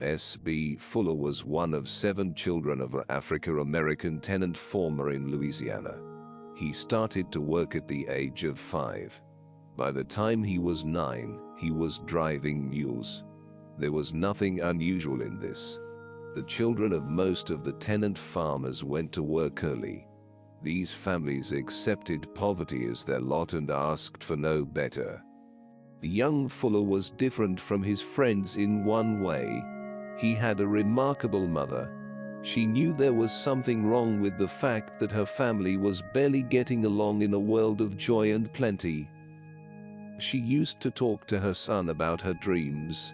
S.B Fuller was one of 7 children of an African-American tenant farmer in Louisiana. He started to work at the age of 5. By the time he was 9, he was driving mules. There was nothing unusual in this. The children of most of the tenant farmers went to work early. These families accepted poverty as their lot and asked for no better. The young Fuller was different from his friends in one way. He had a remarkable mother. She knew there was something wrong with the fact that her family was barely getting along in a world of joy and plenty. She used to talk to her son about her dreams.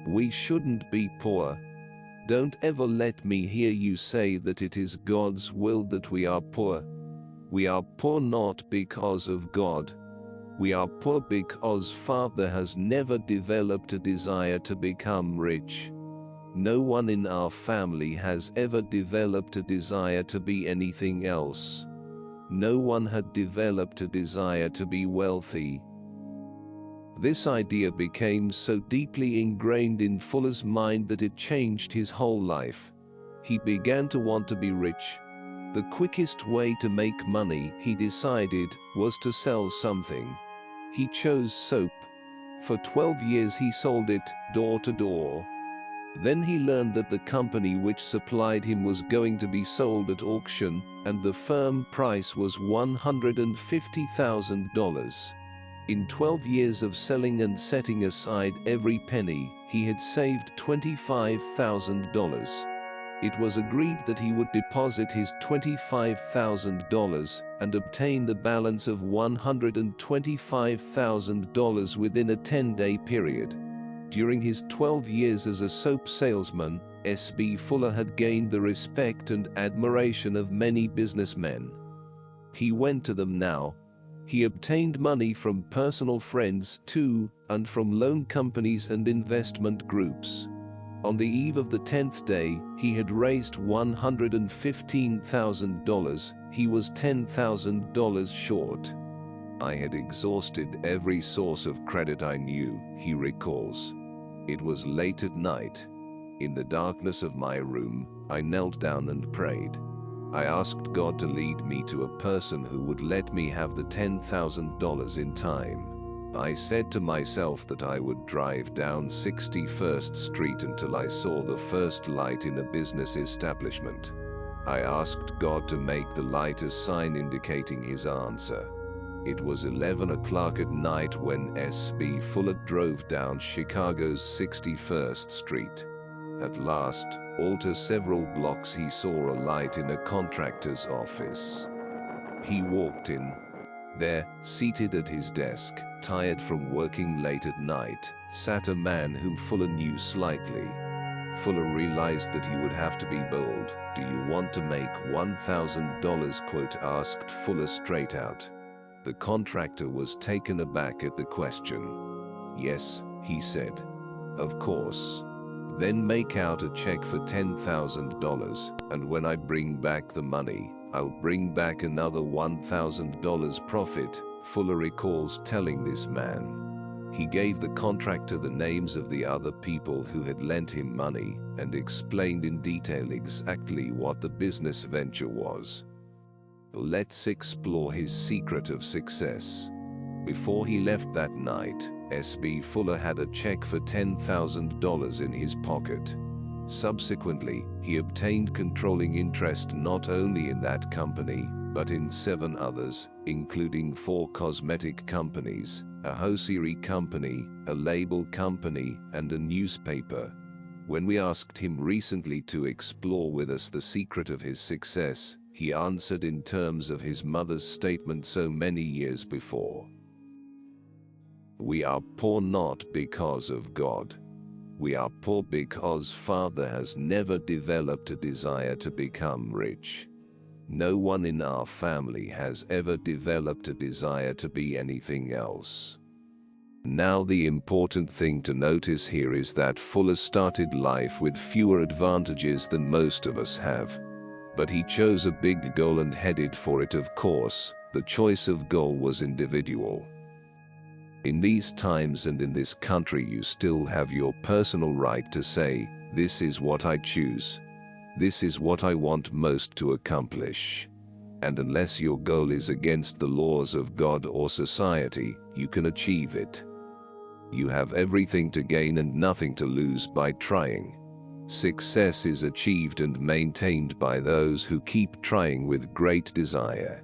"We shouldn't be poor. Don't ever let me hear you say that it is God's will that we are poor. We are poor not because of God. We are poor because Father has never developed a desire to become rich. No one in our family has ever developed a desire to be anything else. No one had developed a desire to be wealthy." This idea became so deeply ingrained in Fuller's mind that it changed his whole life. He began to want to be rich. The quickest way to make money, he decided, was to sell something. He chose soap. For 12 years he sold it, door to door. Then he learned that the company which supplied him was going to be sold at auction, and the firm price was $150,000. In 12 years of selling and setting aside every penny, he had saved $25,000. It was agreed that he would deposit his $25,000 and obtain the balance of $125,000 within a 10-day period. During his 12 years as a soap salesman, S.B Fuller had gained the respect and admiration of many businessmen. He went to them now. He obtained money from personal friends too, and from loan companies and investment groups. On the eve of the 10th day, he had raised $115,000. He was $10,000 short. "I had exhausted every source of credit I knew," he recalls. "It was late at night. In the darkness of my room, I knelt down and prayed. I asked God to lead me to a person who would let me have the $10,000 in time. I said to myself that I would drive down 61st Street until I saw the first light in a business establishment. I asked God to make the light a sign indicating his answer. It was 11 o'clock at night when S.B Fuller drove down Chicago's 61st Street. At last, after several blocks, he saw a light in a contractor's office. He walked in. There, seated at his desk, tired from working late at night, sat a man whom Fuller knew slightly. Fuller realized that he would have to be bold. "Do you want to make $1,000?" asked Fuller straight out. The contractor was taken aback at the question. "Yes," he said. "Of course." "Then make out a check for $10,000, and when I bring back the money, I'll bring back another $1,000 profit," Fuller recalls telling this man. He gave the contractor the names of the other people who had lent him money and explained in detail exactly what the business venture was. Let's explore his secret of success. Before he left that night, S.B Fuller had a check for $10,000 in his pocket. Subsequently, he obtained controlling interest not only in that company, but in 7 others, including 4 cosmetic companies, a hosiery company, a label company, and a newspaper. When we asked him recently to explore with us the secret of his success, he answered in terms of his mother's statement so many years before. "We are poor not because of God. We are poor because Father has never developed a desire to become rich. No one in our family has ever developed a desire to be anything else." Now the important thing to notice here is that Fuller started life with fewer advantages than most of us have. But he chose a big goal and headed for it. Of course, the choice of goal was individual. In these times and in this country, you still have your personal right to say, "This is what I choose. This is what I want most to accomplish." And unless your goal is against the laws of God or society, you can achieve it. You have everything to gain and nothing to lose by trying. Success is achieved and maintained by those who keep trying with great desire.